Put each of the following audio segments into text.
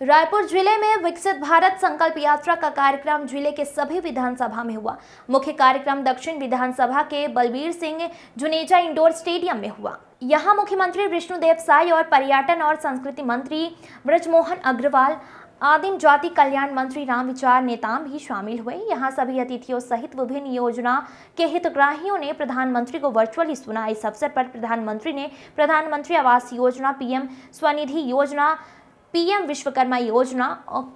रायपुर जिले में विकसित भारत संकल्प यात्रा का कार्यक्रम जिले के सभी विधानसभा में हुआ। मुख्य कार्यक्रम दक्षिण विधानसभा के बलबीर सिंह जुनेजा इंडोर स्टेडियम में हुआ। यहां मुख्यमंत्री विष्णुदेव साय और पर्यटन और संस्कृति मंत्री ब्रजमोहन अग्रवाल, आदिम जाति कल्याण मंत्री रामविचार नेताम भी शामिल हुए। यहां सभी अतिथियों सहित विभिन्न योजना के हितग्राहियों ने प्रधानमंत्री को वर्चुअली सुना। इस अवसर पर प्रधानमंत्री ने प्रधानमंत्री आवास योजना, पीएम स्वनिधि योजना, पीएम विश्वकर्मा योजना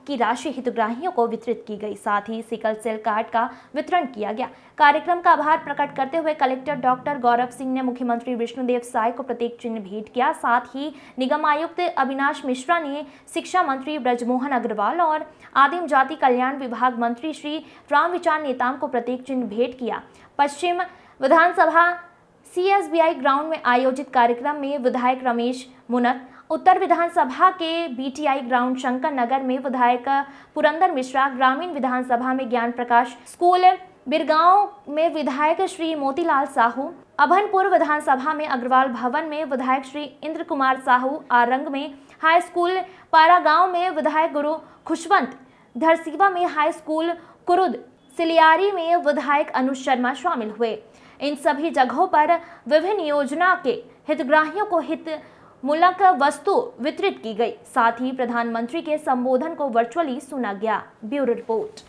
की राशि हितग्राहियों को वितरित की गई। साथ ही सिकल सेल कार्ड का वितरण किया गया। कार्यक्रम का आभार प्रकट करते हुए कलेक्टर डॉक्टर गौरव सिंह ने मुख्यमंत्री विष्णुदेव साय को प्रतीक चिन्ह भेंट किया। साथ ही निगम आयुक्त अविनाश मिश्रा ने शिक्षा मंत्री ब्रजमोहन अग्रवाल और आदिम जाति कल्याण विभाग मंत्री श्री रामविचार नेताम को प्रतीक चिन्ह भेंट किया। पश्चिम विधानसभा CSBI ग्राउंड में आयोजित कार्यक्रम में विधायक रमेश मुनत, उत्तर विधानसभा के BTI ग्राउंड शंकर नगर में विधायक पुरंदर मिश्रा, ग्रामीण विधानसभा में ज्ञान प्रकाश स्कूल बिरगांव में विधायक श्री मोतीलाल साहू, अभनपुर विधानसभा में अग्रवाल भवन में विधायक श्री इंद्र कुमार साहू, आरंग में हाई स्कूल पारागांव में विधायक गुरु खुशवंत, धरसीवा में हाई स्कूल कुरुद, सिलियारी में विधायक अनुज शर्मा शामिल हुए। इन सभी जगहों पर विभिन्न योजना के हितग्राहियों को हित मूलक वस्तु वितरित की गई। साथ ही प्रधानमंत्री के संबोधन को वर्चुअली सुना गया। Bureau report.